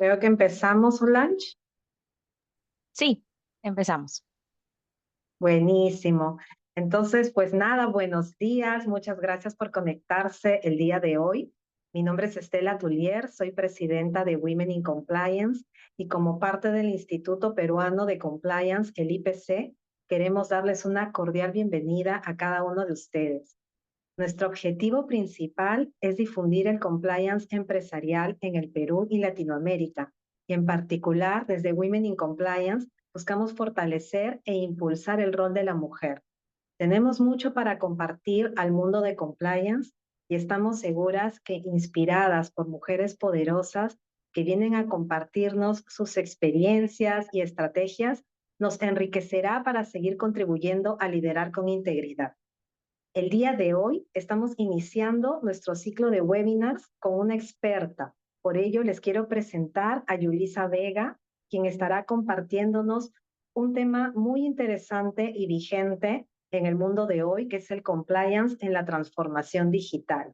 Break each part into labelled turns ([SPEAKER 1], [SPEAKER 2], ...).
[SPEAKER 1] Creo que empezamos, Solange.
[SPEAKER 2] Sí, empezamos.
[SPEAKER 1] Buenísimo. Entonces, pues nada, buenos días. Muchas gracias por conectarse el día de hoy. Mi nombre es Estela Tullier, soy presidenta de Women in Compliance y como parte del Instituto Peruano de Compliance, el IPC, queremos darles una cordial bienvenida a cada uno de ustedes. Nuestro objetivo principal es difundir el compliance empresarial en el Perú y Latinoamérica, y en particular desde Women in Compliance buscamos fortalecer e impulsar el rol de la mujer. Tenemos mucho para compartir al mundo de compliance y estamos seguras que inspiradas por mujeres poderosas que vienen a compartirnos sus experiencias y estrategias, nos enriquecerá para seguir contribuyendo a liderar con integridad. El día de hoy estamos iniciando nuestro ciclo de webinars con una experta. Por ello, les quiero presentar a Yulisa Vega, quien estará compartiéndonos un tema muy interesante y vigente en el mundo de hoy, que es el compliance en la transformación digital.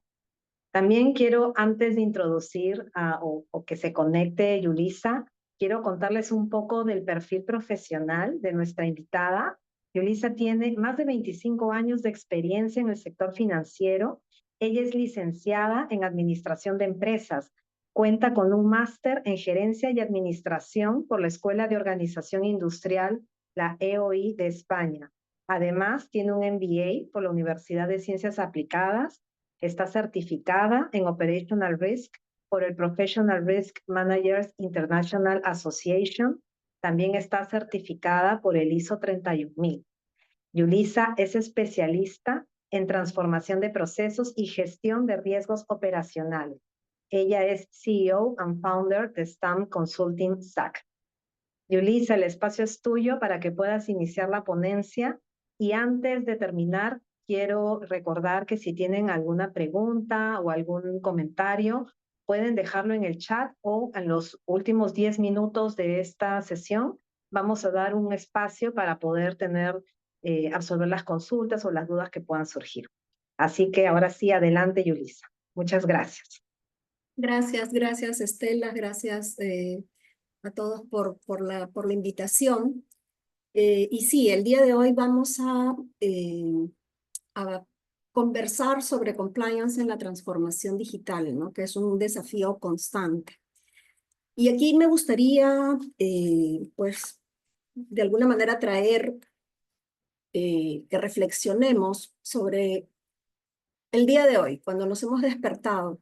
[SPEAKER 1] También quiero, antes de introducir o que se conecte Yulisa, quiero contarles un poco del perfil profesional de nuestra invitada. Yulisa tiene más de 25 años de experiencia en el sector financiero. Ella es licenciada en Administración de Empresas. Cuenta con un máster en Gerencia y Administración por la Escuela de Organización Industrial, la EOI de España. Además, tiene un MBA por la Universidad de Ciencias Aplicadas. Está certificada en Operational Risk por el Professional Risk Managers International Association. También está certificada por el ISO 31000. Yulisa es especialista en transformación de procesos y gestión de riesgos operacionales. Ella es CEO and founder de STAM Consulting SAC. Yulisa, el espacio es tuyo para que puedas iniciar la ponencia. Y antes de terminar, quiero recordar que si tienen alguna pregunta o algún comentario, pueden dejarlo en el chat o en los últimos 10 minutos de esta sesión vamos a dar un espacio para poder absorber las consultas o las dudas que puedan surgir. Así que ahora sí, adelante, Yulisa. Muchas gracias.
[SPEAKER 3] Gracias Estela, gracias a todos por la invitación. Y sí, el día de hoy vamos a conversar sobre compliance en la transformación digital, ¿no? Que es un desafío constante. Y aquí me gustaría, pues, de alguna manera traer que reflexionemos sobre el día de hoy, cuando nos hemos despertado.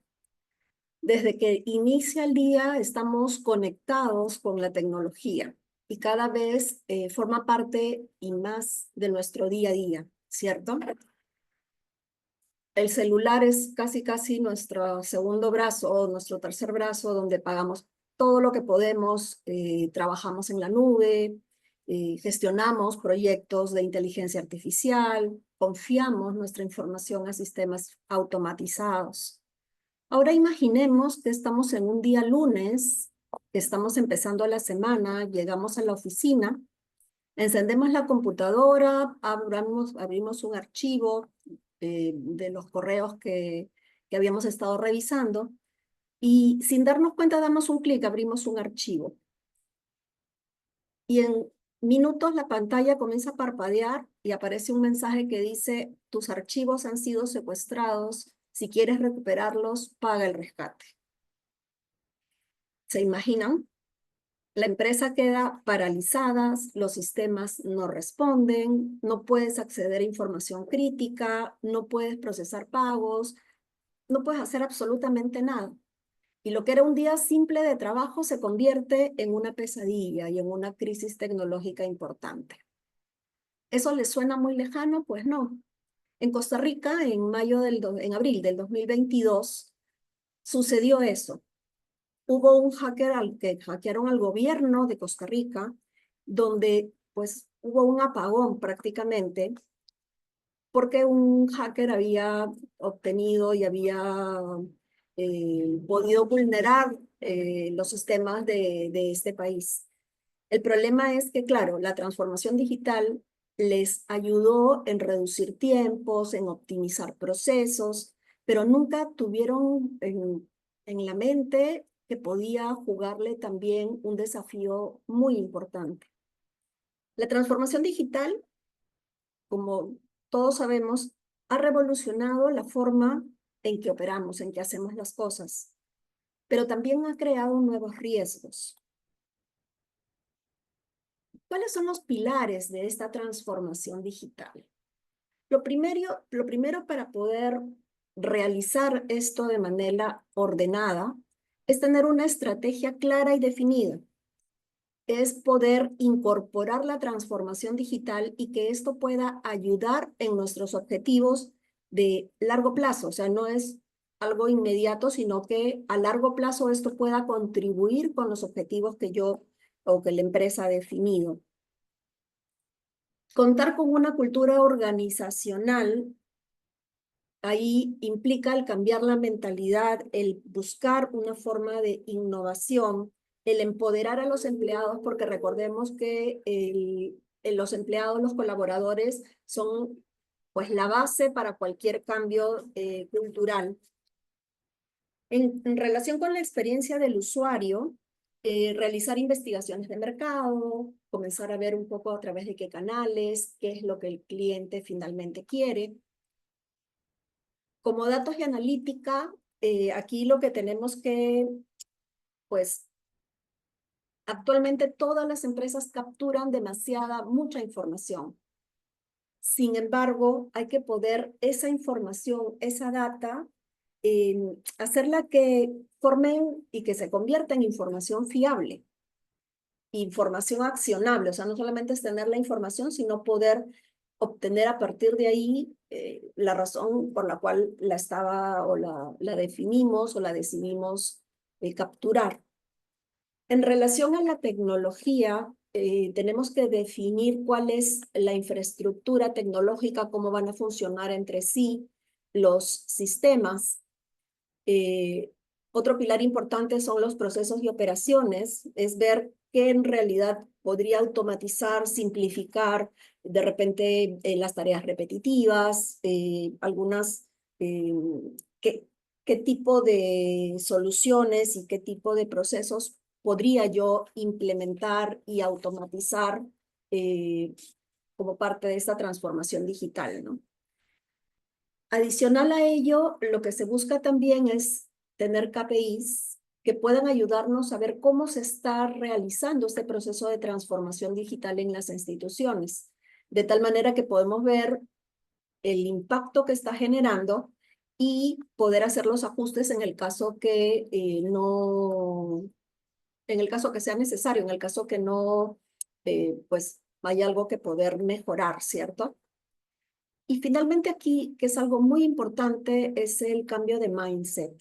[SPEAKER 3] Desde que inicia el día estamos conectados con la tecnología y cada vez forma parte y más de nuestro día a día, ¿cierto? El celular es casi nuestro segundo brazo o nuestro tercer brazo donde pagamos todo lo que podemos, trabajamos en la nube, gestionamos proyectos de inteligencia artificial, confiamos nuestra información a sistemas automatizados. Ahora imaginemos que estamos en un día lunes, que estamos empezando la semana, llegamos a la oficina, encendemos la computadora, abrimos un archivo de los correos que habíamos estado revisando y sin darnos cuenta damos un clic, abrimos un archivo. Y en minutos la pantalla comienza a parpadear y aparece un mensaje que dice: tus archivos han sido secuestrados, si quieres recuperarlos, paga el rescate. ¿Se imaginan? La empresa queda paralizada, los sistemas no responden, no puedes acceder a información crítica, no puedes procesar pagos, no puedes hacer absolutamente nada. Y lo que era un día simple de trabajo se convierte en una pesadilla y en una crisis tecnológica importante. ¿Eso les suena muy lejano? Pues no. En Costa Rica, en abril del 2022, sucedió eso. Hubo un hacker que hackearon al gobierno de Costa Rica, donde pues hubo un apagón prácticamente, porque un hacker había obtenido y había podido vulnerar los sistemas de este país. El problema es que, claro, la transformación digital les ayudó en reducir tiempos, en optimizar procesos, pero nunca tuvieron en la mente que podía jugarle también un desafío muy importante. La transformación digital, como todos sabemos, ha revolucionado la forma en que operamos, en que hacemos las cosas, pero también ha creado nuevos riesgos. ¿Cuáles son los pilares de esta transformación digital? Lo primero para poder realizar esto de manera ordenada es tener una estrategia clara y definida. Es poder incorporar la transformación digital y que esto pueda ayudar en nuestros objetivos de largo plazo. O sea, no es algo inmediato, sino que a largo plazo esto pueda contribuir con los objetivos que yo o que la empresa ha definido. Contar con una cultura organizacional, ahí implica el cambiar la mentalidad, el buscar una forma de innovación, el empoderar a los empleados, porque recordemos que los empleados, los colaboradores, son pues la base para cualquier cambio cultural. En relación con la experiencia del usuario, realizar investigaciones de mercado, comenzar a ver un poco a través de qué canales, qué es lo que el cliente finalmente quiere. Como datos y analítica, aquí lo que tenemos que, pues, actualmente todas las empresas capturan mucha información. Sin embargo, hay que poder esa información, esa data, hacerla que formen y que se convierta en información fiable, información accionable. O sea, no solamente es tener la información, sino poder obtener a partir de ahí la razón por la cual la definimos o la decidimos capturar. En relación a la tecnología, tenemos que definir cuál es la infraestructura tecnológica, cómo van a funcionar entre sí los sistemas. Otro pilar importante son los procesos y operaciones, es ver qué en realidad podría automatizar, simplificar de repente las tareas repetitivas, qué tipo de soluciones y qué tipo de procesos podría yo implementar y automatizar como parte de esta transformación digital, ¿no? Adicional a ello, lo que se busca también es tener KPIs que puedan ayudarnos a ver cómo se está realizando este proceso de transformación digital en las instituciones, de tal manera que podemos ver el impacto que está generando y poder hacer los ajustes en el caso que en el caso que sea necesario, en el caso que no, pues haya algo que poder mejorar, ¿cierto? Y finalmente aquí, que es algo muy importante, es el cambio de mindset.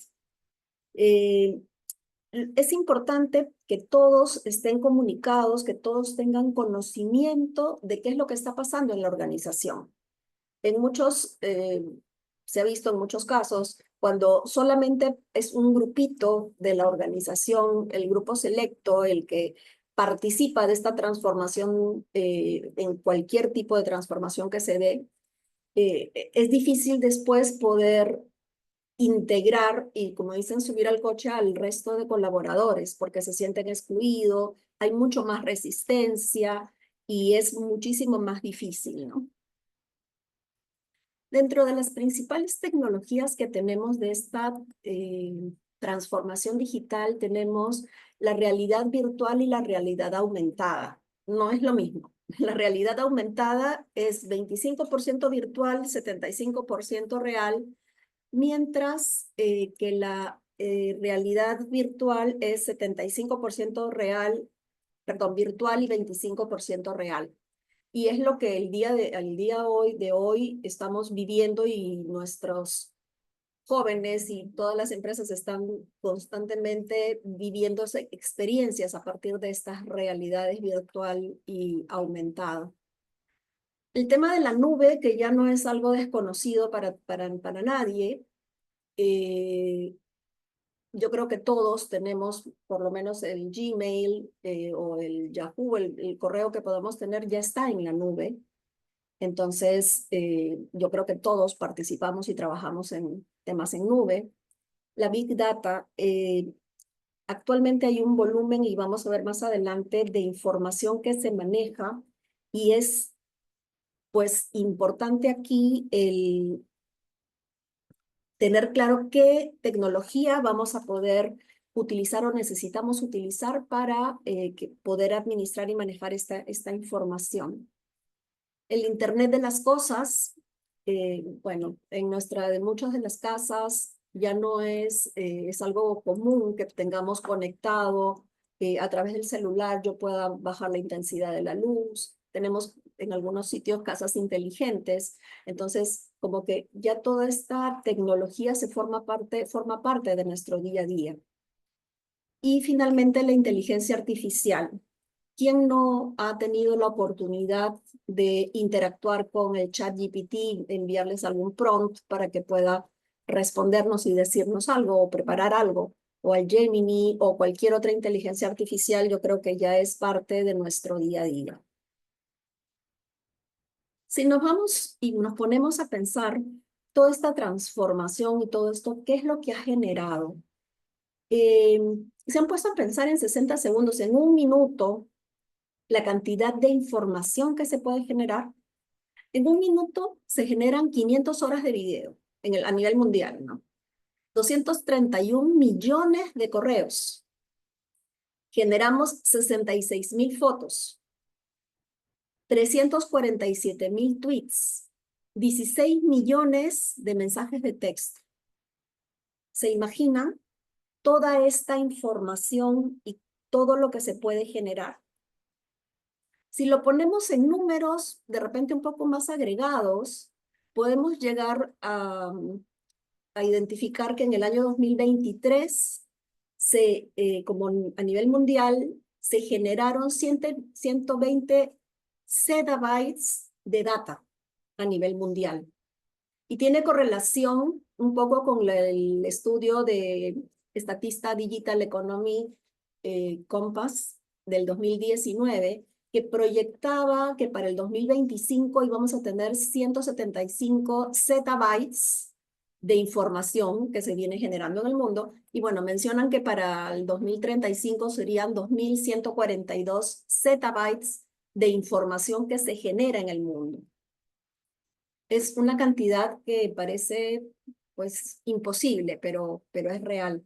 [SPEAKER 3] Es importante que todos estén comunicados, que todos tengan conocimiento de qué es lo que está pasando en la organización. Se ha visto en muchos casos, cuando solamente es un grupito de la organización, el grupo selecto, el que participa de esta transformación, en cualquier tipo de transformación que se dé, es difícil después poder integrar y, como dicen, subir al coche al resto de colaboradores porque se sienten excluidos, hay mucho más resistencia y es muchísimo más difícil, ¿no? Dentro de las principales tecnologías que tenemos de esta transformación digital, tenemos la realidad virtual y la realidad aumentada. No es lo mismo. La realidad aumentada es 25% virtual, 75% real, mientras que la realidad virtual es 75% real, perdón, virtual y 25% real. Y es lo que al día de hoy estamos viviendo y nuestros jóvenes y todas las empresas están constantemente viviendo experiencias a partir de estas realidades virtual y aumentada. El tema de la nube, que ya no es algo desconocido para nadie, yo creo que todos tenemos por lo menos el Gmail o el Yahoo, el correo que podamos tener ya está en la nube. Entonces, yo creo que todos participamos y trabajamos en temas en nube. La Big Data, actualmente hay un volumen, y vamos a ver más adelante, de información que se maneja, y es pues importante aquí el tener claro qué tecnología vamos a poder utilizar o necesitamos utilizar para poder administrar y manejar esta información. El Internet de las cosas, bueno, en muchas de las casas ya no es algo común que tengamos conectado a través del celular, yo pueda bajar la intensidad de la luz. Tenemos en algunos sitios casas inteligentes, entonces como que ya toda esta tecnología forma parte de nuestro día a día. Y finalmente la inteligencia artificial. ¿Quién no ha tenido la oportunidad de interactuar con el ChatGPT, enviarles algún prompt para que pueda respondernos y decirnos algo o preparar algo? O al Gemini o cualquier otra inteligencia artificial, yo creo que ya es parte de nuestro día a día. Si nos vamos y nos ponemos a pensar toda esta transformación y todo esto, ¿qué es lo que ha generado? Se han puesto a pensar en 60 segundos, en un minuto, la cantidad de información que se puede generar. En un minuto se generan 500 horas de video a nivel mundial, ¿no? 231 millones de correos. Generamos 66,000 fotos, 347,000 tweets, 16 millones de mensajes de texto. ¿Se imaginan toda esta información y todo lo que se puede generar? Si lo ponemos en números de repente un poco más agregados, podemos llegar a identificar que en el año 2023, como a nivel mundial, se generaron 120 zettabytes de data a nivel mundial. Y tiene correlación un poco con el estudio de Statista Digital Economy Compass del 2019, que proyectaba que para el 2025 íbamos a tener 175 zettabytes de información que se viene generando en el mundo. Y bueno, mencionan que para el 2035 serían 2,142 zettabytes de información que se genera en el mundo. Es una cantidad que parece pues imposible, pero es real.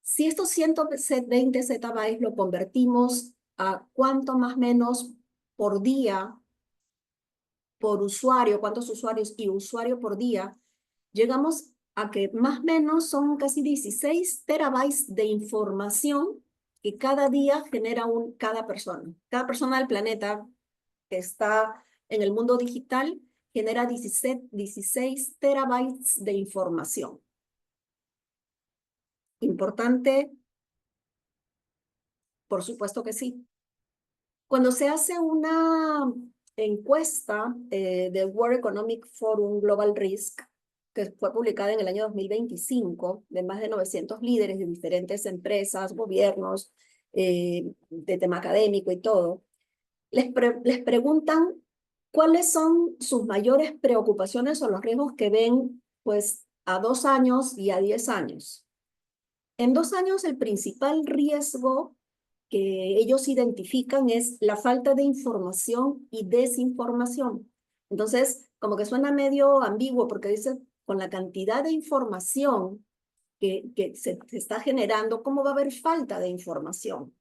[SPEAKER 3] Si estos 120 zettabytes lo convertimos a cuánto más o menos por día, por usuario, cuántos usuarios y usuario por día, llegamos a que más o menos son casi 16 terabytes de información que cada día genera cada persona. Cada persona del planeta que está en el mundo digital genera 16 terabytes de información. ¿Importante? Por supuesto que sí. Cuando se hace una encuesta del World Economic Forum Global Risk, que fue publicada en el año 2025, de más de 900 líderes de diferentes empresas, gobiernos, de tema académico y todo, les preguntan cuáles son sus mayores preocupaciones o los riesgos que ven pues a 2 años y a 10 años. En 2 años el principal riesgo que ellos identifican es la falta de información y desinformación. Entonces, como que suena medio ambiguo porque dice, con la cantidad de información que se está generando, ¿cómo va a haber falta de información?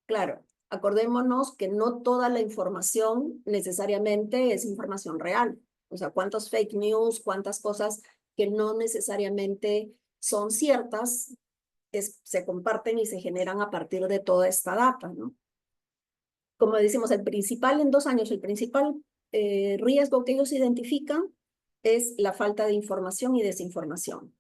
[SPEAKER 3] Claro, acordémonos que no toda la información necesariamente es información real. O sea, cuántos fake news, cuántas cosas que no necesariamente son ciertas, se comparten y se generan a partir de toda esta data, ¿no? Como decimos, en 2 años, el principal riesgo que ellos identifican es la falta de información y desinformación.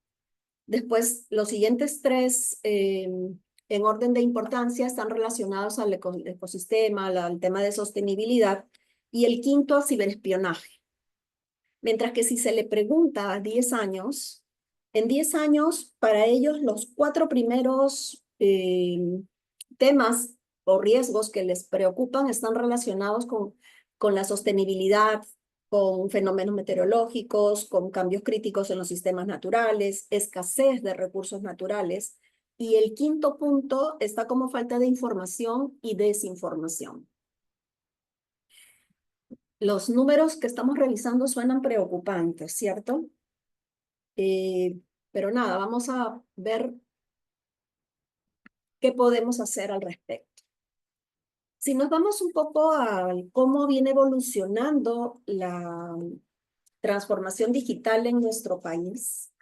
[SPEAKER 3] Después, los siguientes 3 en orden de importancia están relacionados al ecosistema, al tema de sostenibilidad, y el quinto, ciberespionaje. Mientras que si se le pregunta a 10 años, en 10 años, para ellos los 4 primeros temas o riesgos que les preocupan están relacionados con la sostenibilidad, con fenómenos meteorológicos, con cambios críticos en los sistemas naturales, escasez de recursos naturales, Y el quinto punto está como falta de información y desinformación. Los números que estamos revisando suenan preocupantes, ¿cierto? Pero nada, vamos a ver qué podemos hacer al respecto. Si nos vamos un poco a cómo viene evolucionando la transformación digital en nuestro país,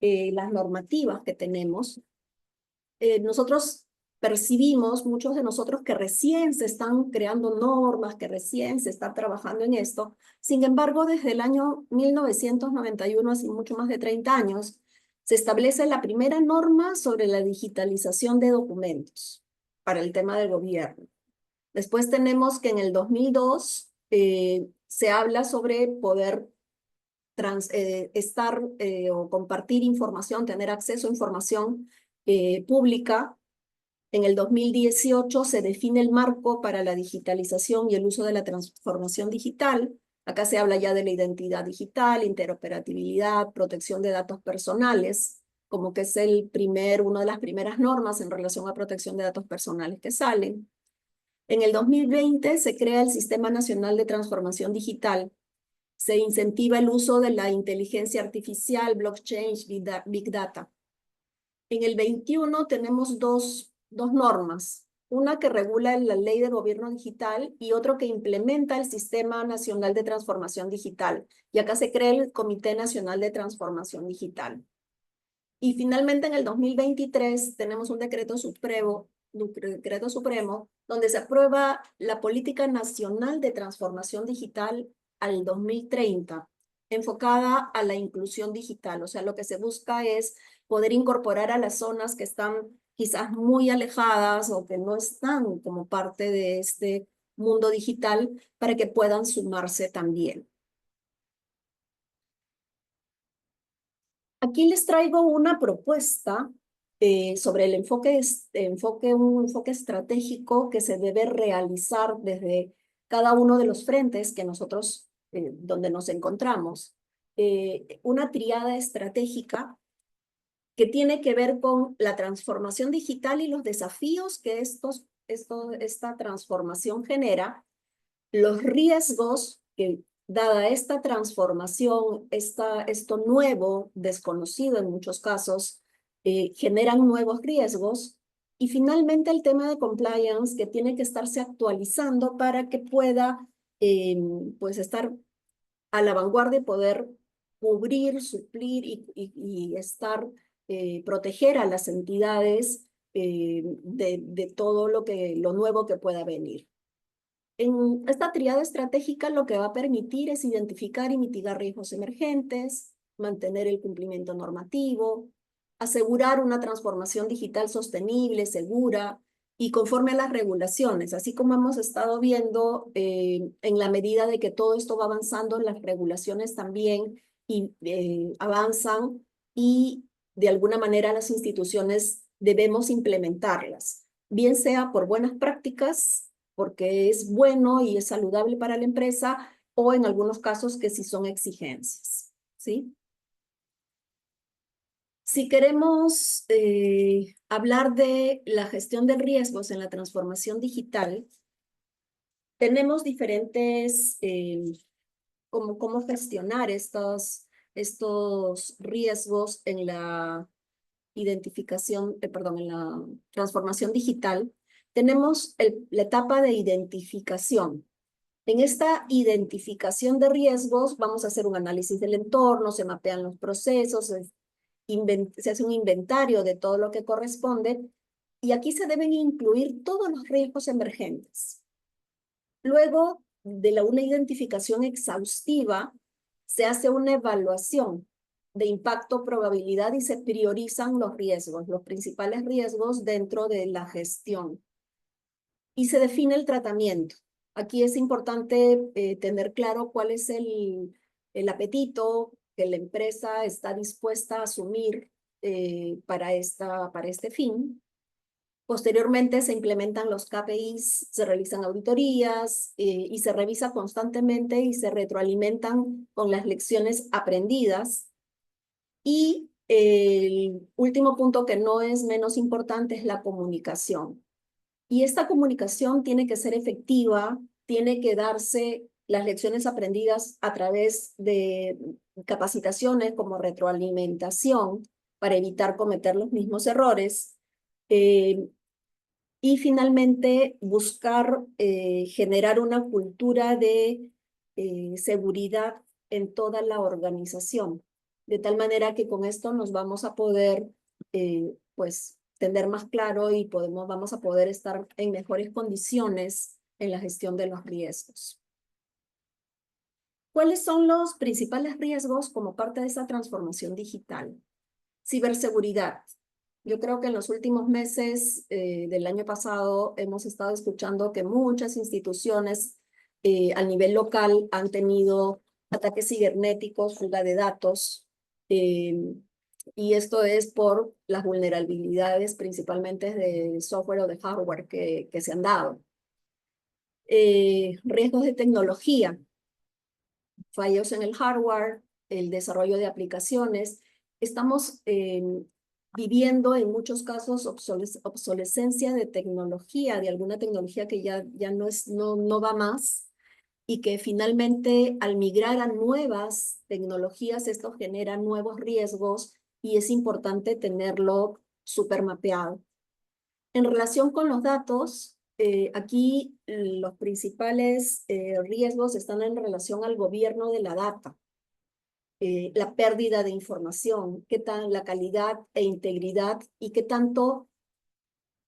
[SPEAKER 3] las normativas que tenemos, nosotros percibimos, muchos de nosotros, que recién se están creando normas, que recién se está trabajando en esto. Sin embargo, desde el año 1991, hace mucho más de 30 años, se establece la primera norma sobre la digitalización de documentos para el tema del gobierno. Después tenemos que en el 2002 se habla sobre poder o compartir información, tener acceso a información pública. En el 2018 se define el marco para la digitalización y el uso de la transformación digital. Acá se habla ya de la identidad digital, interoperabilidad, protección de datos personales, como que es una de las primeras normas en relación a protección de datos personales que salen. En el 2020 se crea el Sistema Nacional de Transformación Digital. Se incentiva el uso de la inteligencia artificial, blockchain, big data. En el 21 tenemos dos normas, una que regula la Ley de Gobierno Digital y otro que implementa el Sistema Nacional de Transformación Digital. Y acá se crea el Comité Nacional de Transformación Digital. Y finalmente en el 2023 tenemos un decreto supremo donde se aprueba la Política Nacional de Transformación Digital al 2030, enfocada a la inclusión digital. O sea, lo que se busca es poder incorporar a las zonas que están quizás muy alejadas o que no están como parte de este mundo digital para que puedan sumarse también. Aquí les traigo una propuesta sobre un enfoque estratégico que se debe realizar desde cada uno de los frentes que nosotros, donde nos encontramos. Una triada estratégica que tiene que ver con la transformación digital y los desafíos que esta transformación genera, los riesgos que, dada esta transformación, esto nuevo, desconocido en muchos casos, generan nuevos riesgos, y finalmente el tema de compliance, que tiene que estarse actualizando para que pueda pues estar a la vanguardia y poder cubrir, suplir y proteger a las entidades de todo lo nuevo que pueda venir. En esta triada estratégica lo que va a permitir es identificar y mitigar riesgos emergentes, mantener el cumplimiento normativo, asegurar una transformación digital sostenible, segura y conforme a las regulaciones, así como hemos estado viendo en la medida de que todo esto va avanzando, las regulaciones también avanzan y de alguna manera las instituciones debemos implementarlas, bien sea por buenas prácticas, porque es bueno y es saludable para la empresa, o en algunos casos que sí son exigencias, ¿sí? Si queremos hablar de la gestión de riesgos en la transformación digital, tenemos diferentes, cómo gestionar estos riesgos en la identificación, en la transformación digital. Tenemos la etapa de identificación. En esta identificación de riesgos vamos a hacer un análisis del entorno, se mapean los procesos, se hace un inventario de todo lo que corresponde, y aquí se deben incluir todos los riesgos emergentes. Luego de una identificación exhaustiva, se hace una evaluación de impacto, probabilidad, y se priorizan los riesgos, los principales riesgos dentro de la gestión. Y se define el tratamiento. Aquí es importante tener claro cuál es el apetito que la empresa está dispuesta a asumir para este fin. Posteriormente se implementan los KPIs, se realizan auditorías y se revisa constantemente y se retroalimentan con las lecciones aprendidas. Y El último punto, que no es menos importante, es la comunicación. Y esta comunicación tiene que ser efectiva, tiene que darse las lecciones aprendidas a través de capacitaciones como retroalimentación para evitar cometer los mismos errores. Y finalmente, buscar generar una cultura de seguridad en toda la organización, de tal manera que con esto nos vamos a poder pues tener más claro y vamos a poder estar en mejores condiciones en la gestión de los riesgos. ¿Cuáles son los principales riesgos como parte de esa transformación digital? Ciberseguridad. Yo creo que en los últimos meses del año pasado hemos estado escuchando que muchas instituciones a nivel local han tenido ataques cibernéticos, fuga de datos, y esto es por las vulnerabilidades principalmente de software o de hardware que se han dado. Riesgos de tecnología, fallos en el hardware, el desarrollo de aplicaciones. Estamos viviendo en muchos casos obsolescencia de tecnología, de alguna tecnología que ya no va más, y que finalmente al migrar a nuevas tecnologías esto genera nuevos riesgos y es importante tenerlo súper mapeado. En relación con los datos, aquí los principales riesgos están en relación al gobierno de la data. La pérdida de información, la calidad e integridad y qué tanto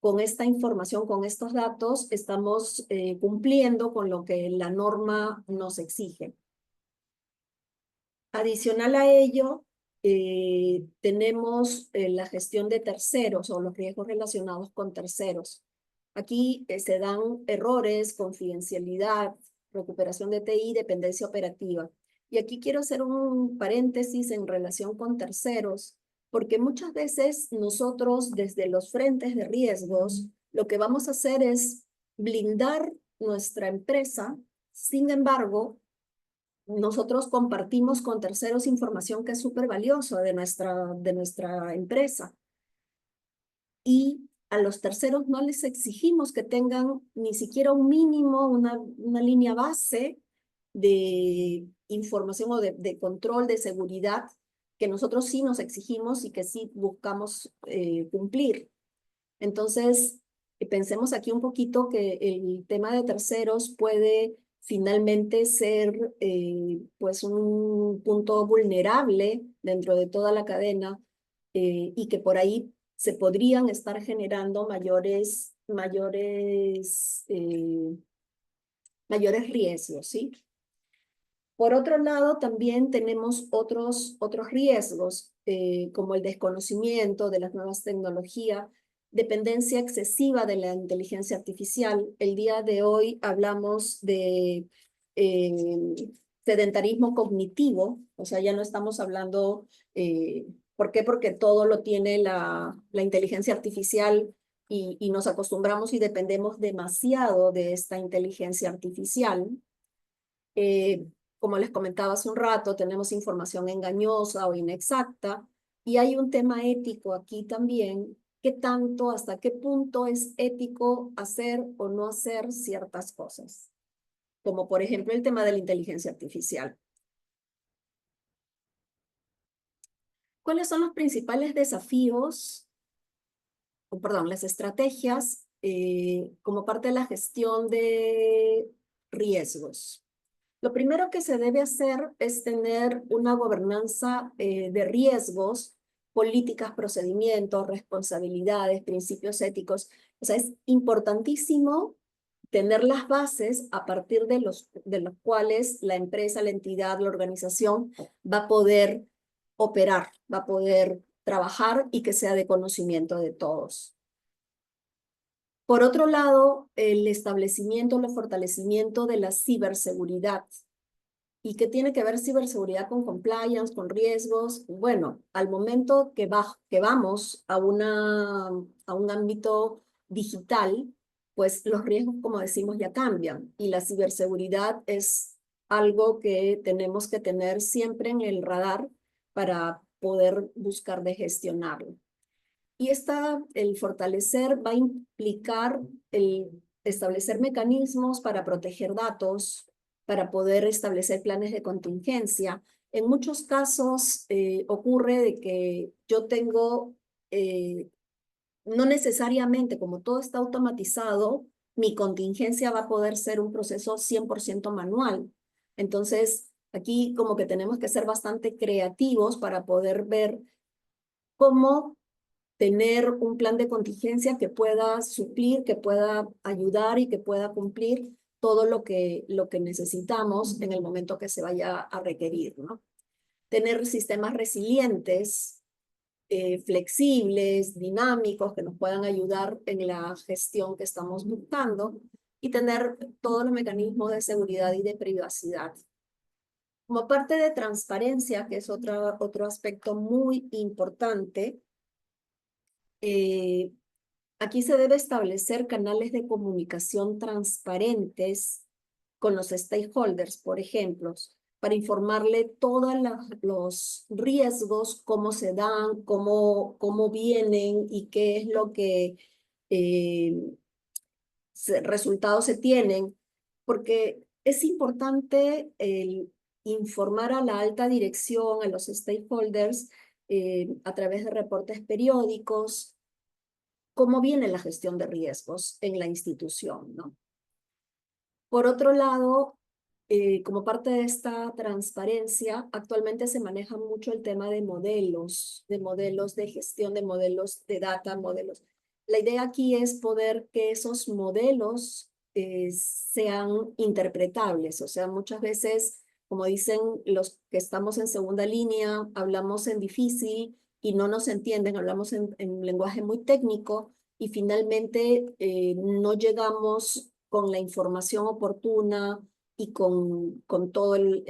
[SPEAKER 3] con esta información, con estos datos, estamos cumpliendo con lo que la norma nos exige. Adicional a ello, tenemos la gestión de terceros o los riesgos relacionados con terceros. Aquí se dan errores, confidencialidad, recuperación de TI, dependencia operativa. Y aquí quiero hacer un paréntesis en relación con terceros, porque muchas veces nosotros desde los frentes de riesgos, lo que vamos a hacer es blindar nuestra empresa. Sin embargo, nosotros compartimos con terceros información que es súper valiosa de nuestra empresa. Y a los terceros no les exigimos que tengan ni siquiera un mínimo, una línea base de información o de control de seguridad que nosotros sí nos exigimos y que sí buscamos cumplir. Entonces, pensemos aquí un poquito que el tema de terceros puede finalmente ser pues un punto vulnerable dentro de toda la cadena y que por ahí se podrían estar generando mayores riesgos, ¿sí? Por otro lado, también tenemos otros riesgos, como el desconocimiento de las nuevas tecnologías, dependencia excesiva de la inteligencia artificial. El día de hoy hablamos de sedentarismo cognitivo, o sea, ya no estamos hablando, ¿por qué? Porque todo lo tiene la inteligencia artificial y nos acostumbramos y dependemos demasiado de esta inteligencia artificial. Como les comentaba hace un rato, tenemos información engañosa o inexacta, y hay un tema ético aquí también. ¿Qué tanto, hasta qué punto es ético hacer o no hacer ciertas cosas? Como por ejemplo el tema de la inteligencia artificial. ¿Cuáles son los principales desafíos, o perdón, las estrategias como parte de la gestión de riesgos? Lo primero que se debe hacer es tener una gobernanza de riesgos, políticas, procedimientos, responsabilidades, principios éticos. O sea, es importantísimo tener las bases a partir de los cuales la empresa, la entidad, la organización va a poder operar, va a poder trabajar y que sea de conocimiento de todos. Por otro lado, el establecimiento, el fortalecimiento de la ciberseguridad. ¿Y qué tiene que ver ciberseguridad con compliance, con riesgos? Bueno, al momento que vamos a un ámbito digital, pues los riesgos, como decimos, ya cambian. Y la ciberseguridad es algo que tenemos que tener siempre en el radar para poder buscar de gestionarlo. Y el fortalecer va a implicar el establecer mecanismos para proteger datos, para poder establecer planes de contingencia. En muchos casos ocurre de que yo tengo, no necesariamente, como todo está automatizado, mi contingencia va a poder ser un proceso 100% manual. Entonces, aquí como que tenemos que ser bastante creativos para poder ver cómo tener un plan de contingencia que pueda suplir, que pueda ayudar y que pueda cumplir todo lo que necesitamos en el momento que se vaya a requerir, ¿no? Tener sistemas resilientes, flexibles, dinámicos, que nos puedan ayudar en la gestión que estamos buscando y tener todos los mecanismos de seguridad y de privacidad. Como parte de transparencia, que es otro aspecto muy importante, aquí se debe establecer canales de comunicación transparentes con los stakeholders, por ejemplo, para informarle todos los riesgos, cómo se dan, cómo vienen y qué es lo que resultados se tienen, porque es importante informar a la alta dirección, a los stakeholders, a través de reportes periódicos, cómo viene la gestión de riesgos en la institución, ¿no? Por otro lado, como parte de esta transparencia, actualmente se maneja mucho el tema de modelos de gestión, de modelos de data, modelos. La idea aquí es poder que esos modelos sean interpretables, o sea, muchas veces, como dicen los que estamos en segunda línea, hablamos en difícil y no nos entienden, hablamos en lenguaje muy técnico y finalmente no llegamos con la información oportuna y con todo el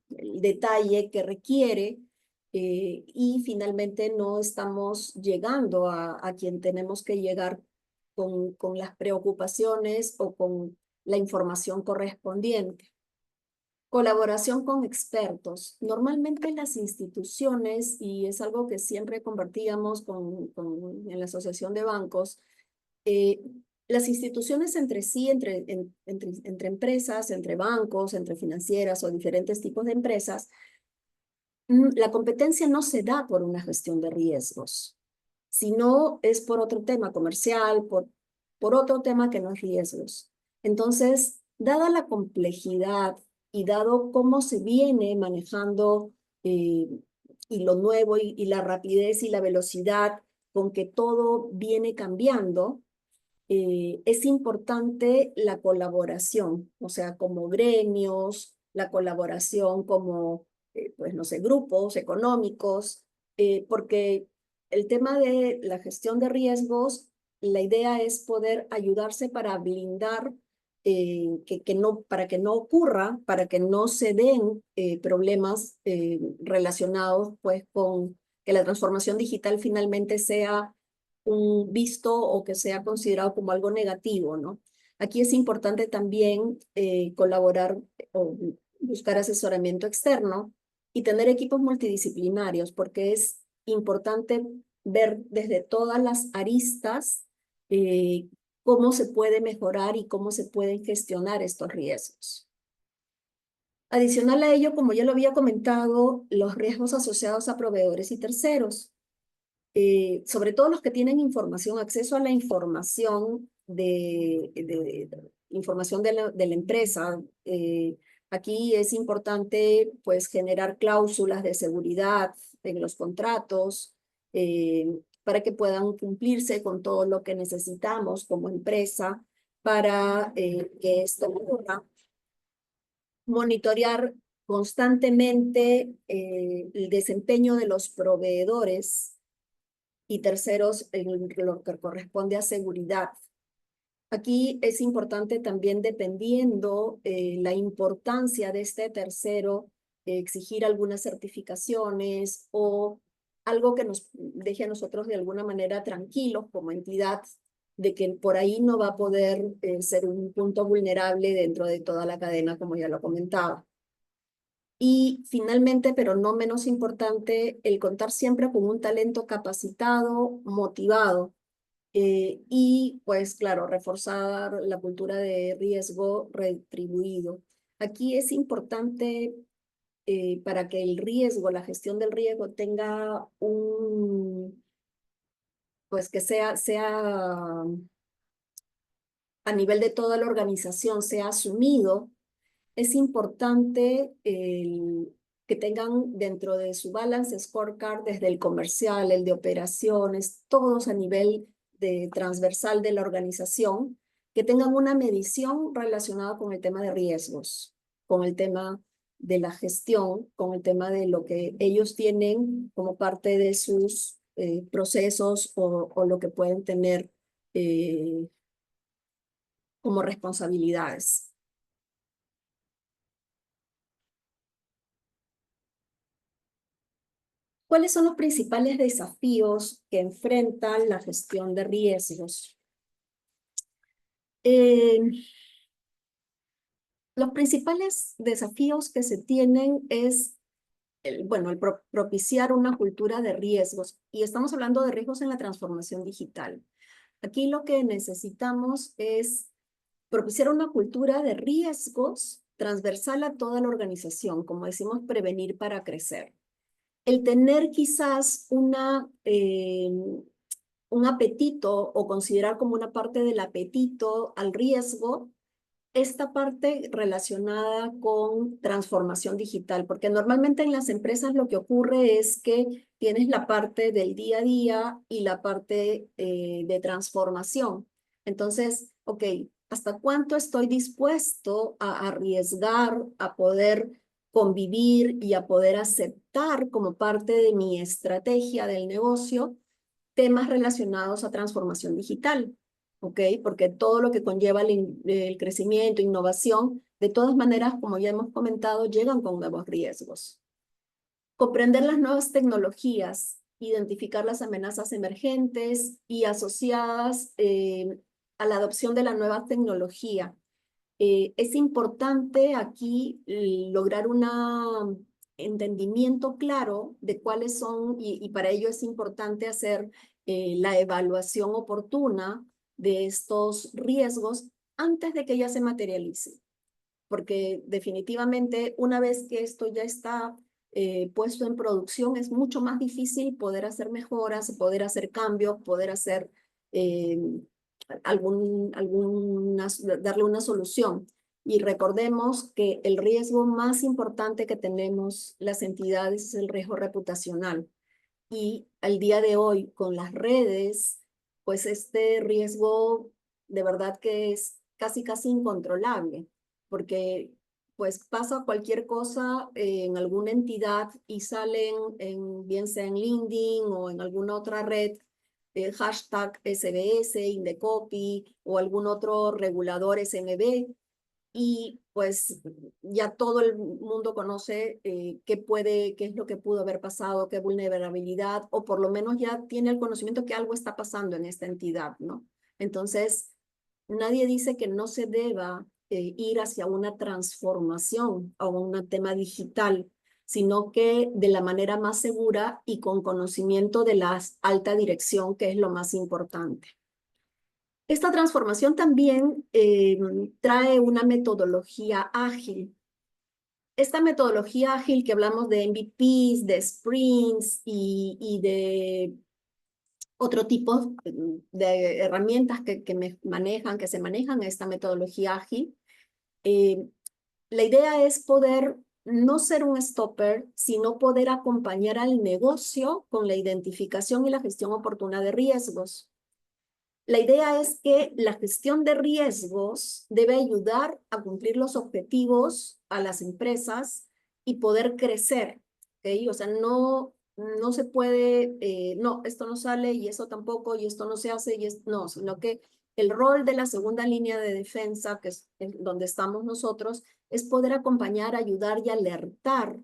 [SPEAKER 3] detalle que requiere y finalmente no estamos llegando a quien tenemos que llegar con las preocupaciones o con la información correspondiente. Colaboración con expertos. Normalmente las instituciones, y es algo que siempre compartíamos en la Asociación de Bancos, las instituciones entre sí, entre empresas, entre bancos, entre financieras o diferentes tipos de empresas, la competencia no se da por una gestión de riesgos, sino es por otro tema comercial, por otro tema que no es riesgos. Entonces, dada la complejidad y dado cómo se viene manejando y lo nuevo y la rapidez y la velocidad con que todo viene cambiando, es importante la colaboración, o sea, como gremios, la colaboración como, pues no sé, grupos económicos, porque el tema de la gestión de riesgos, la idea es poder ayudarse para blindar, para que no ocurra, para que no se den problemas relacionados pues con que la transformación digital finalmente sea visto o que sea considerado como algo negativo, ¿no? Aquí es importante también colaborar o buscar asesoramiento externo y tener equipos multidisciplinarios, porque es importante ver desde todas las aristas cómo se puede mejorar y cómo se pueden gestionar estos riesgos. Adicional a ello, como ya lo había comentado, los riesgos asociados a proveedores y terceros. Sobre todo los que tienen información, acceso a la información información de la empresa. Aquí es importante pues generar cláusulas de seguridad en los contratos para que puedan cumplirse con todo lo que necesitamos como empresa para que esto ocurra. Monitorear constantemente el desempeño de los proveedores y terceros en lo que corresponde a seguridad. Aquí es importante también, dependiendo la importancia de este tercero, exigir algunas certificaciones o algo que nos deje a nosotros de alguna manera tranquilos como entidad, de que por ahí no va a poder ser un punto vulnerable dentro de toda la cadena, como ya lo comentaba. Y finalmente, pero no menos importante, el contar siempre con un talento capacitado, motivado. Y pues claro, reforzar la cultura de riesgo retribuido. Aquí es importante para que el riesgo, la gestión del riesgo tenga pues que sea a nivel de toda la organización, sea asumido. Es importante que tengan dentro de su balance scorecard, desde el comercial, el de operaciones, todos a nivel transversal de la organización, que tengan una medición relacionada con el tema de riesgos, con el tema de la gestión, con el tema de lo que ellos tienen como parte de sus procesos o lo que pueden tener eh, como responsabilidades. ¿Cuáles son los principales desafíos que enfrentan la gestión de riesgos? Los principales desafíos que se tienen es, bueno, el propiciar una cultura de riesgos. Y estamos hablando de riesgos en la transformación digital. Aquí lo que necesitamos es propiciar una cultura de riesgos transversal a toda la organización, como decimos, prevenir para crecer. El tener quizás un apetito o considerar como una parte del apetito al riesgo, esta parte relacionada con transformación digital, porque normalmente en las empresas lo que ocurre es que tienes la parte del día a día y la parte de transformación. Entonces, ok, ¿hasta cuánto estoy dispuesto a arriesgar, a poder convivir y a poder aceptar como parte de mi estrategia del negocio temas relacionados a transformación digital? ¿Ok? Porque todo lo que conlleva el crecimiento, innovación, de todas maneras, como ya hemos comentado, llegan con nuevos riesgos. Comprender las nuevas tecnologías, identificar las amenazas emergentes y asociadas a la adopción de la nueva tecnología. Es importante aquí lograr un entendimiento claro de cuáles son, y para ello es importante hacer la evaluación oportuna de estos riesgos antes de que ya se materialice. Porque definitivamente una vez que esto ya está puesto en producción, es mucho más difícil poder hacer mejoras, poder hacer cambios, poder hacer eh, darle una solución. Y recordemos que el riesgo más importante que tenemos las entidades es el riesgo reputacional. Y al día de hoy, con las redes, pues este riesgo de verdad que es casi incontrolable, porque pues pasa cualquier cosa en alguna entidad y salen, bien sea en LinkedIn o en alguna otra red, hashtag SBS, Indecopi o algún otro regulador SMB, y pues ya todo el mundo conoce qué es lo que pudo haber pasado, qué vulnerabilidad, o por lo menos ya tiene el conocimiento que algo está pasando en esta entidad, ¿no? Entonces, nadie dice que no se deba ir hacia una transformación o un tema digital, sino que de la manera más segura y con conocimiento de la alta dirección, que es lo más importante. Esta transformación también trae una metodología ágil. Esta metodología ágil que hablamos de MVPs, de sprints y de otro tipo de herramientas que se manejan esta metodología ágil. La idea es poder no ser un stopper, sino poder acompañar al negocio con la identificación y la gestión oportuna de riesgos. La idea es que la gestión de riesgos debe ayudar a cumplir los objetivos a las empresas y poder crecer, ¿ok? O sea, no se puede, no, esto no sale y eso tampoco, y esto no se hace, no, sino que el rol de la segunda línea de defensa, que es donde estamos nosotros, es poder acompañar, ayudar y alertar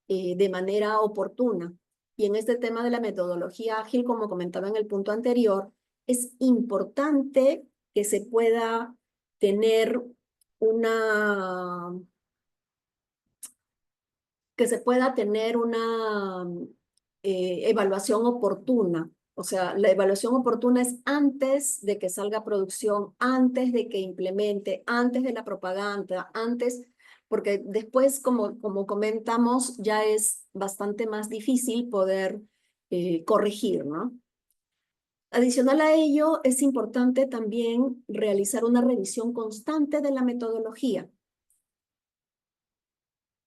[SPEAKER 3] de manera oportuna. Y en este tema de la metodología ágil, como comentaba en el punto anterior, es importante que se pueda tener una que se pueda tener una evaluación oportuna. O sea, la evaluación oportuna es antes de que salga a producción, antes de que implemente, antes de la propaganda, antes, porque después, como comentamos, ya es bastante más difícil poder corregir, ¿no? Adicional a ello, es importante también realizar una revisión constante de la metodología.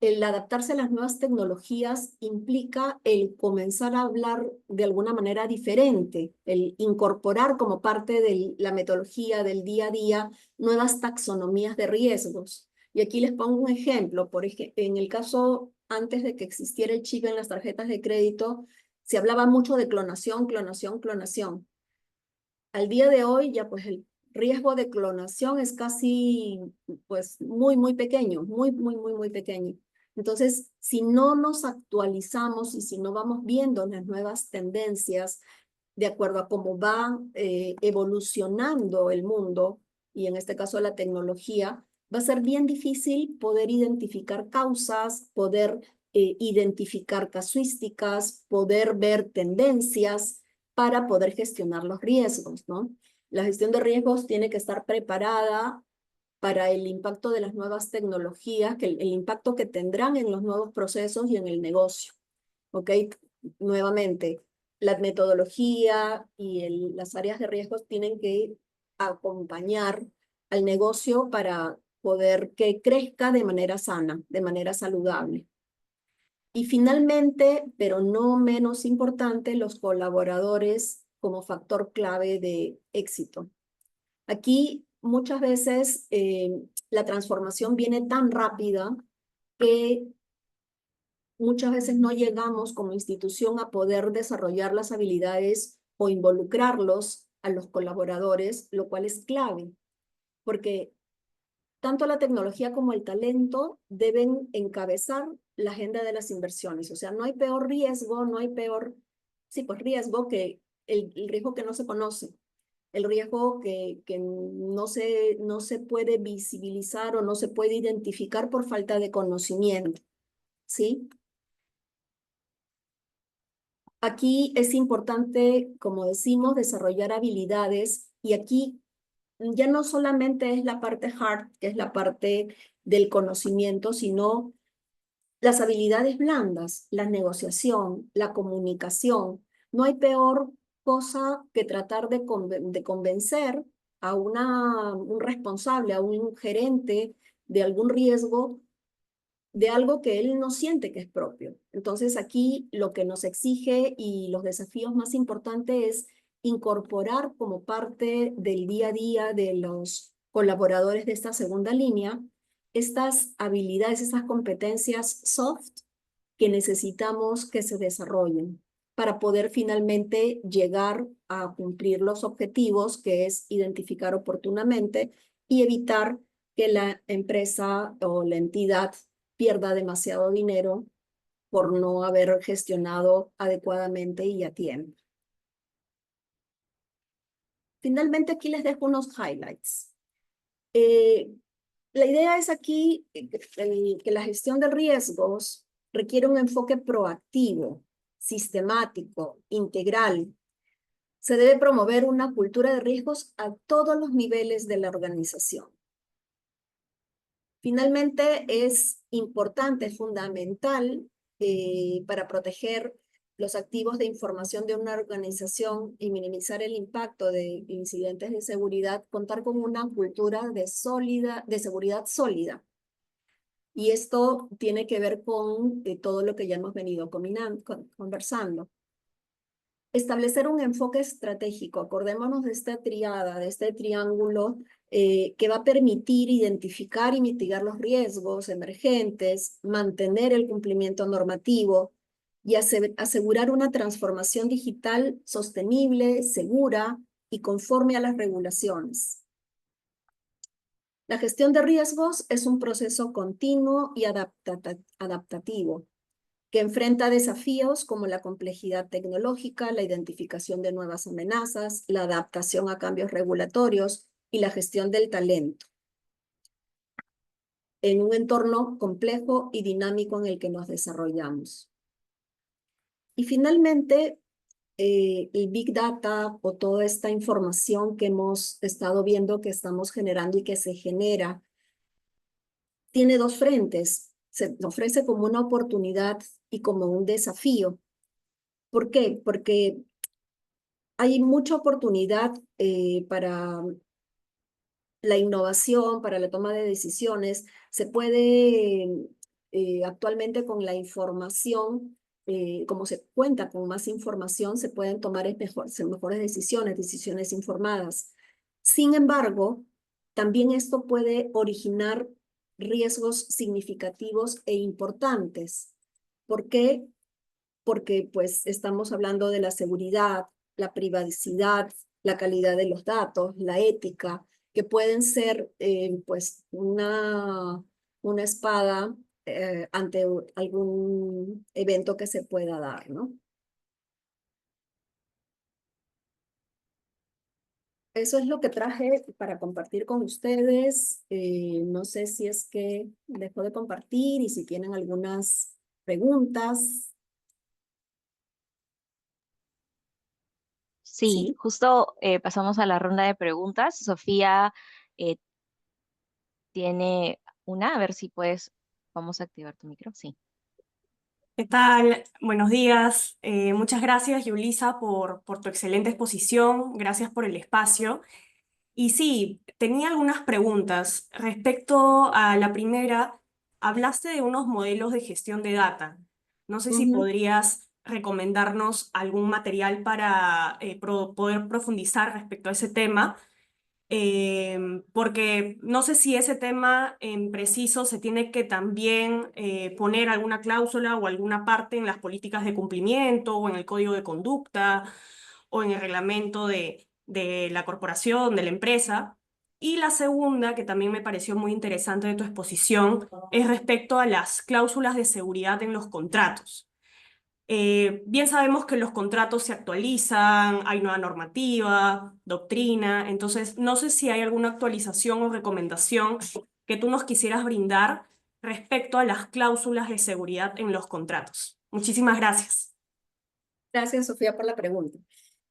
[SPEAKER 3] El adaptarse a las nuevas tecnologías implica el comenzar a hablar de alguna manera diferente, el incorporar como parte de la metodología del día a día nuevas taxonomías de riesgos. Y aquí les pongo un ejemplo. En el caso antes de que existiera el chip en las tarjetas de crédito, se hablaba mucho de clonación, clonación, clonación. Al día de hoy ya pues el riesgo de clonación es casi pues muy pequeño, muy pequeño. Entonces, si no nos actualizamos y si no vamos viendo las nuevas tendencias de acuerdo a cómo va evolucionando el mundo, y en este caso la tecnología, va a ser bien difícil poder identificar causas, poder identificar casuísticas, poder ver tendencias para poder gestionar los riesgos, ¿no? La gestión de riesgos tiene que estar preparada para el impacto de las nuevas tecnologías, el impacto que tendrán en los nuevos procesos y en el negocio. ¿Ok? Nuevamente, la metodología y las áreas de riesgos tienen que acompañar al negocio para poder que crezca de manera sana, de manera saludable. Y finalmente, pero no menos importante, los colaboradores como factor clave de éxito. Aquí muchas veces la transformación viene tan rápida que muchas veces no llegamos como institución a poder desarrollar las habilidades o involucrarlos a los colaboradores, lo cual es clave, porque tanto la tecnología como el talento deben encabezar la agenda de las inversiones. O sea, no hay peor riesgo, no hay peor, sí, pues riesgo que el riesgo que no se conoce, el riesgo que no se puede visibilizar o no se puede identificar por falta de conocimiento, ¿sí? Aquí es importante, como decimos, desarrollar habilidades, y aquí ya no solamente es la parte hard, que es la parte del conocimiento, sino las habilidades blandas, la negociación, la comunicación. No hay peor cosa que tratar de convencer a un responsable, a un gerente de algún riesgo, de algo que él no siente que es propio. Entonces aquí lo que nos exige y los desafíos más importantes es incorporar como parte del día a día de los colaboradores de esta segunda línea estas habilidades, estas competencias soft que necesitamos que se desarrollen para poder finalmente llegar a cumplir los objetivos, que es identificar oportunamente y evitar que la empresa o la entidad pierda demasiado dinero por no haber gestionado adecuadamente y a tiempo. Finalmente, aquí les dejo unos highlights. La idea es aquí que la gestión de riesgos requiere un enfoque proactivo, sistemático, integral. Se debe promover una cultura de riesgos a todos los niveles de la organización. Finalmente, es importante, es fundamental para proteger los activos de información de una organización y minimizar el impacto de incidentes de seguridad, contar con una cultura de seguridad sólida. Y esto tiene que ver con todo lo que ya hemos venido conversando. Establecer un enfoque estratégico, acordémonos de esta triada, de este triángulo que va a permitir identificar y mitigar los riesgos emergentes, mantener el cumplimiento normativo y asegurar una transformación digital sostenible, segura y conforme a las regulaciones. La gestión de riesgos es un proceso continuo y adaptativo que enfrenta desafíos como la complejidad tecnológica, la identificación de nuevas amenazas, la adaptación a cambios regulatorios y la gestión del talento. en un entorno complejo y dinámico en el que nos desarrollamos. Y finalmente, el Big Data o toda esta información que hemos estado viendo que estamos generando y que se genera, tiene dos frentes. Se ofrece como una oportunidad y como un desafío. ¿Por qué? Porque hay mucha oportunidad para la innovación, para la toma de decisiones. Se puede actualmente con la información, como se cuenta con más información, se pueden tomar mejores decisiones, decisiones informadas. Sin embargo, también esto puede originar riesgos significativos e importantes. ¿Por qué? Porque pues estamos hablando de la seguridad, la privacidad, la calidad de los datos, la ética, que pueden ser pues una espada ante algún evento que se pueda dar, ¿no? Eso es lo que traje para compartir con ustedes. No sé si es que dejo de compartir y si tienen algunas preguntas.
[SPEAKER 2] Sí,
[SPEAKER 3] Sí.
[SPEAKER 2] justo pasamos a la ronda de preguntas. Sofía eh, tiene una, a ver si puedes, vamos a activar tu micro. Sí.
[SPEAKER 4] ¿Qué tal? Buenos días. Muchas gracias, Yulisa, por tu excelente exposición. Gracias por el espacio. Y sí, tenía algunas preguntas. Respecto a la primera, hablaste de unos modelos de gestión de data. No sé si
[SPEAKER 3] Ujú.
[SPEAKER 4] podrías recomendarnos algún material para poder profundizar respecto a ese tema, porque no sé si ese tema en preciso se tiene que también poner alguna cláusula o alguna parte en las políticas de cumplimiento o en el código de conducta o en el reglamento de la corporación, de la empresa. Y la segunda, que también me pareció muy interesante de tu exposición, es respecto a las cláusulas de seguridad en los contratos. Bien sabemos que los contratos se actualizan, hay nueva normativa, doctrina, entonces no sé si hay alguna actualización o recomendación que tú nos quisieras brindar respecto a las cláusulas de seguridad en los contratos. Muchísimas gracias.
[SPEAKER 3] Gracias, Sofía, por la pregunta.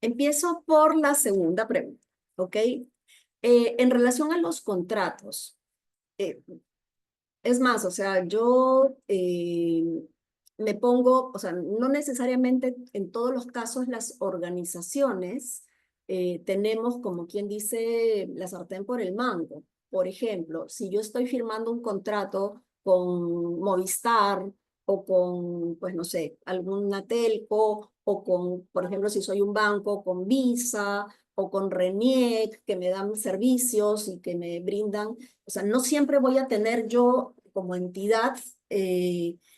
[SPEAKER 3] Empiezo por la segunda pregunta, ¿ok? En relación a los contratos, eh, es más, o sea, yo me pongo, o sea, no necesariamente en todos los casos las organizaciones tenemos, como quien dice, la sartén por el mango. Por ejemplo, si yo estoy firmando un contrato con Movistar o con, pues no sé, alguna telco o con, por ejemplo, si soy un banco, con Visa o con RENIEC, que me dan servicios y que me brindan, o sea, no siempre voy a tener yo como entidad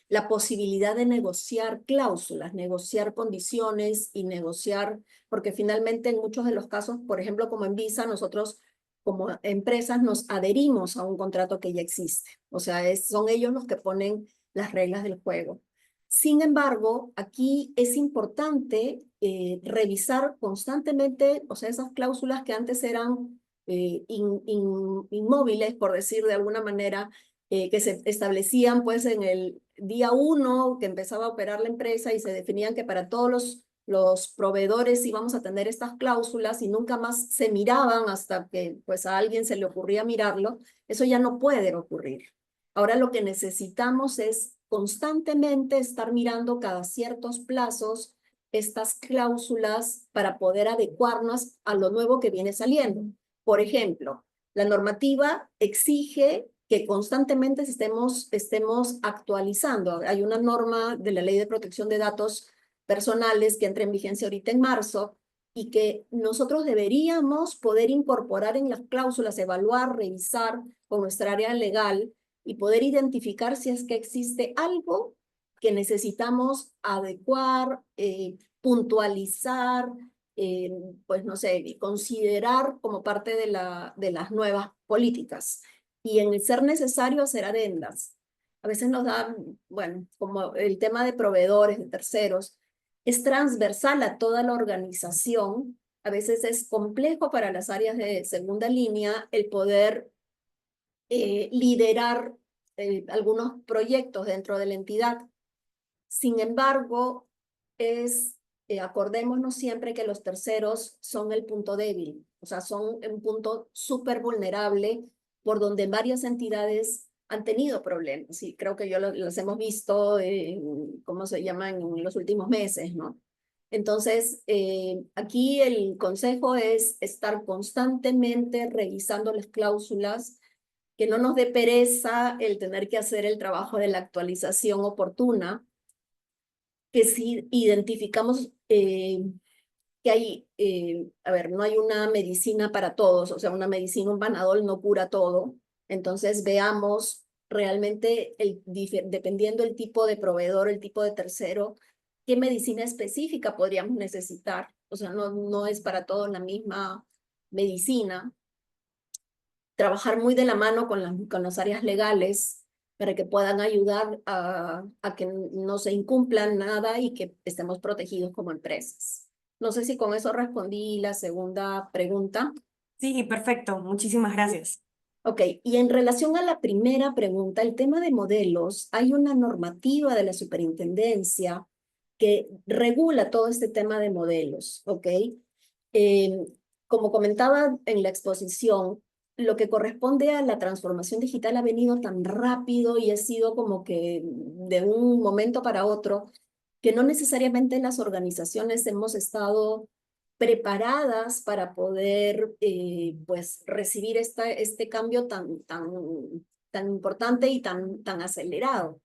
[SPEAKER 3] la posibilidad de negociar cláusulas, negociar condiciones y negociar, porque finalmente en muchos de los casos, por ejemplo, como en Visa, nosotros como empresas nos adherimos a un contrato que ya existe. O sea, son ellos los que ponen las reglas del juego. Sin embargo, aquí es importante revisar constantemente, o sea, esas cláusulas que antes eran inmóviles, por decir de alguna manera, que se establecían pues en el día 1 que empezaba a operar la empresa y se definían que para todos los proveedores íbamos a tener estas cláusulas y nunca más se miraban hasta que pues a alguien se le ocurría mirarlo. Eso ya no puede ocurrir. Ahora lo que necesitamos es constantemente estar mirando cada ciertos plazos estas cláusulas para poder adecuarnos a lo nuevo que viene saliendo. Por ejemplo, la normativa exige que constantemente estemos actualizando. Hay una norma de la Ley de Protección de Datos Personales que entra en vigencia ahorita en marzo y que nosotros deberíamos poder incorporar en las cláusulas, evaluar, revisar con nuestra área legal y poder identificar si es que existe algo que necesitamos adecuar, puntualizar, pues no sé, y considerar como parte de las nuevas políticas. Y en el ser necesario hacer adendas. A veces nos dan, bueno, como el tema de proveedores, de terceros, es transversal a toda la organización. A veces es complejo para las áreas de segunda línea el poder liderar algunos proyectos dentro de la entidad. Sin embargo, acordémonos siempre que los terceros son el punto débil, o sea, son un punto súper vulnerable por donde varias entidades han tenido problemas, y creo que los hemos visto, ¿cómo se llaman?, en los últimos meses, ¿no? Entonces, aquí el consejo es estar constantemente revisando las cláusulas, que no nos dé pereza el tener que hacer el trabajo de la actualización oportuna, que si identificamos que hay, a ver, no hay una medicina para todos, o sea, una medicina, un Panadol no cura todo, entonces veamos realmente, dependiendo el tipo de proveedor, el tipo de tercero, qué medicina específica podríamos necesitar, o sea, no es para todos la misma medicina. Trabajar muy de la mano con las áreas legales para que puedan ayudar a que no se incumplan nada y que estemos protegidos como empresas. No sé si con eso respondí la segunda pregunta.
[SPEAKER 4] Sí, perfecto. Muchísimas gracias.
[SPEAKER 3] Ok, y en relación a la primera pregunta, el tema de modelos, hay una normativa de la superintendencia que regula todo este tema de modelos, ¿ok? Como comentaba en la exposición, lo que corresponde a la transformación digital ha venido tan rápido y ha sido como que de un momento para otro, que no necesariamente las organizaciones hemos estado preparadas para poder pues recibir este cambio tan importante y tan acelerado.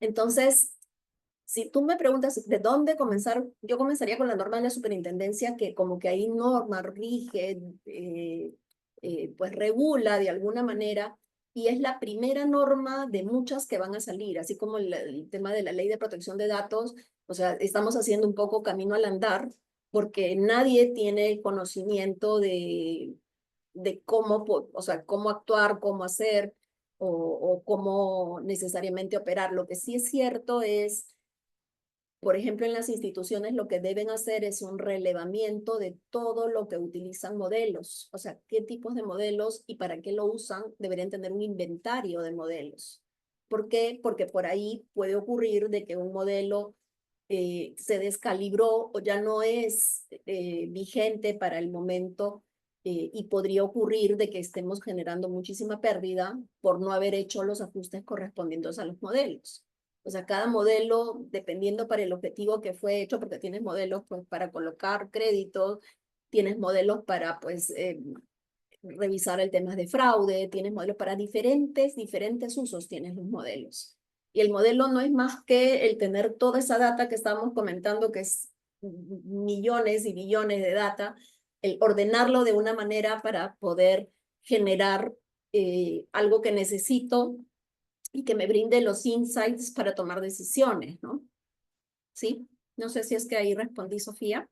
[SPEAKER 3] Entonces, si tú me preguntas de dónde comenzar, yo comenzaría con la norma de la superintendencia, que como que ahí norma, rige, pues regula de alguna manera, y es la primera norma de muchas que van a salir, así como el tema de la ley de protección de datos. O sea, estamos haciendo un poco camino al andar, porque nadie tiene conocimiento de cómo, o sea, cómo actuar, cómo hacer, o cómo necesariamente operar. Lo que sí es cierto es, por ejemplo, en las instituciones lo que deben hacer es un relevamiento de todo lo que utilizan modelos, o sea, qué tipos de modelos y para qué lo usan. Deberían tener un inventario de modelos. ¿Por qué? Porque por ahí puede ocurrir de que un modelo se descalibró o ya no es vigente para el momento, y podría ocurrir de que estemos generando muchísima pérdida por no haber hecho los ajustes correspondientes a los modelos. O sea, cada modelo, dependiendo para el objetivo que fue hecho, porque tienes modelos pues para colocar créditos, tienes modelos para pues revisar el tema de fraude, tienes modelos para diferentes usos, tienes los modelos. Y el modelo no es más que el tener toda esa data que estábamos comentando, que es millones y billones de data, el ordenarlo de una manera para poder generar algo que necesito y que me brinde los insights para tomar decisiones, ¿no? ¿Sí? No sé si es que ahí respondí, Sofía.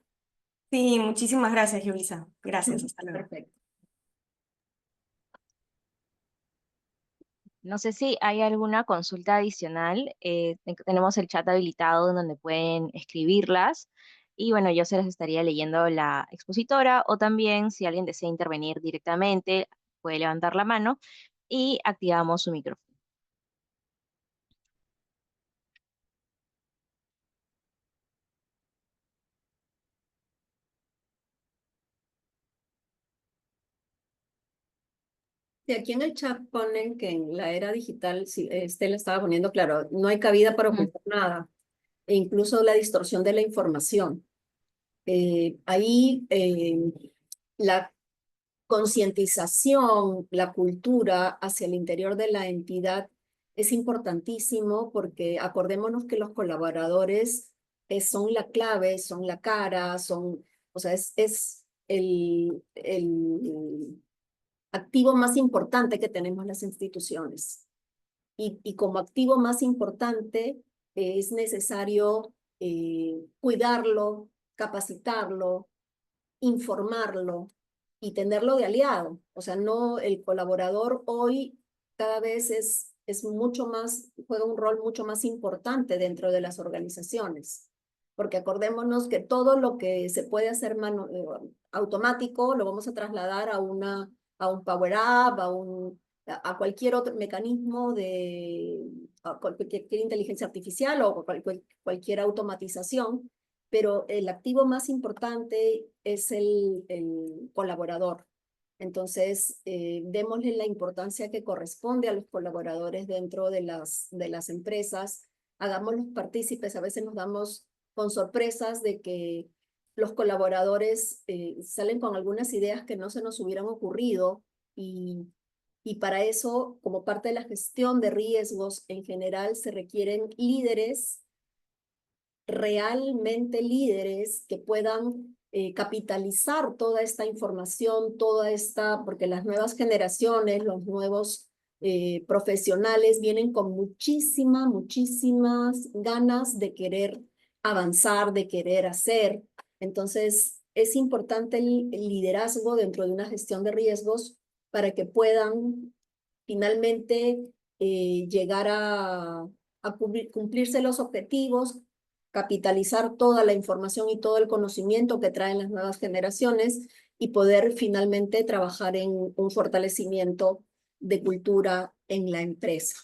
[SPEAKER 4] Sí, muchísimas gracias, Yulisa. Gracias, hasta luego.
[SPEAKER 3] Perfecto.
[SPEAKER 2] No sé si hay alguna consulta adicional. Tenemos el chat habilitado en donde pueden escribirlas. Y bueno, yo se las estaría leyendo la expositora, o también si alguien desea intervenir directamente, puede levantar la mano y activamos su micrófono.
[SPEAKER 3] Sí, aquí en el chat ponen que en la era digital, sí, Estela estaba poniendo claro, no hay cabida para ocultar nada, e incluso la distorsión de la información. Ahí la concientización, la cultura hacia el interior de la entidad es importantísimo, porque acordémonos que los colaboradores son la clave, son la cara, o sea, es el activo más importante que tenemos las instituciones. Y como activo más importante es necesario cuidarlo, capacitarlo, informarlo y tenerlo de aliado. O sea, no, el colaborador hoy cada vez es mucho más, juega un rol mucho más importante dentro de las organizaciones. Porque acordémonos que todo lo que se puede hacer automático lo vamos a trasladar a un Power Up, a cualquier otro mecanismo a cualquier inteligencia artificial o cualquier automatización, pero el activo más importante es el colaborador. Entonces, démosle la importancia que corresponde a los colaboradores dentro de las empresas, hagámoslos partícipes. A veces nos damos con sorpresas de que los colaboradores salen con algunas ideas que no se nos hubieran ocurrido y para eso, como parte de la gestión de riesgos en general, se requieren líderes, realmente líderes que puedan capitalizar toda esta información, porque las nuevas generaciones, los nuevos profesionales vienen con muchísimas ganas de querer avanzar, de querer hacer. Entonces, es importante el liderazgo dentro de una gestión de riesgos para que puedan finalmente llegar a cumplirse los objetivos, capitalizar toda la información y todo el conocimiento que traen las nuevas generaciones y poder finalmente trabajar en un fortalecimiento de cultura en la empresa.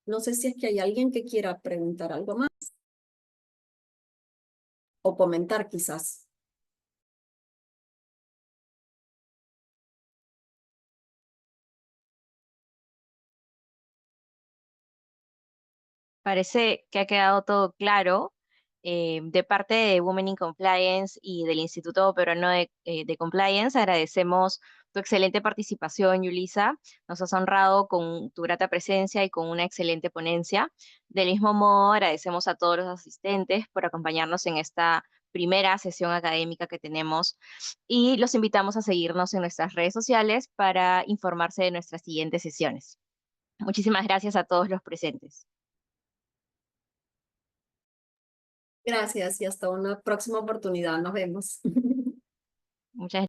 [SPEAKER 3] No sé si es que hay alguien que quiera preguntar algo más o comentar quizás.
[SPEAKER 2] Parece que ha quedado todo claro. De parte de Women in Compliance y del Instituto Peruano de Compliance, agradecemos tu excelente participación, Yulisa. Nos has honrado con tu grata presencia y con una excelente ponencia. Del mismo modo, agradecemos a todos los asistentes por acompañarnos en esta primera sesión académica que tenemos y los invitamos a seguirnos en nuestras redes sociales para informarse de nuestras siguientes sesiones. Muchísimas gracias a todos los presentes.
[SPEAKER 3] Gracias y hasta una próxima oportunidad. Nos vemos.
[SPEAKER 2] Muchas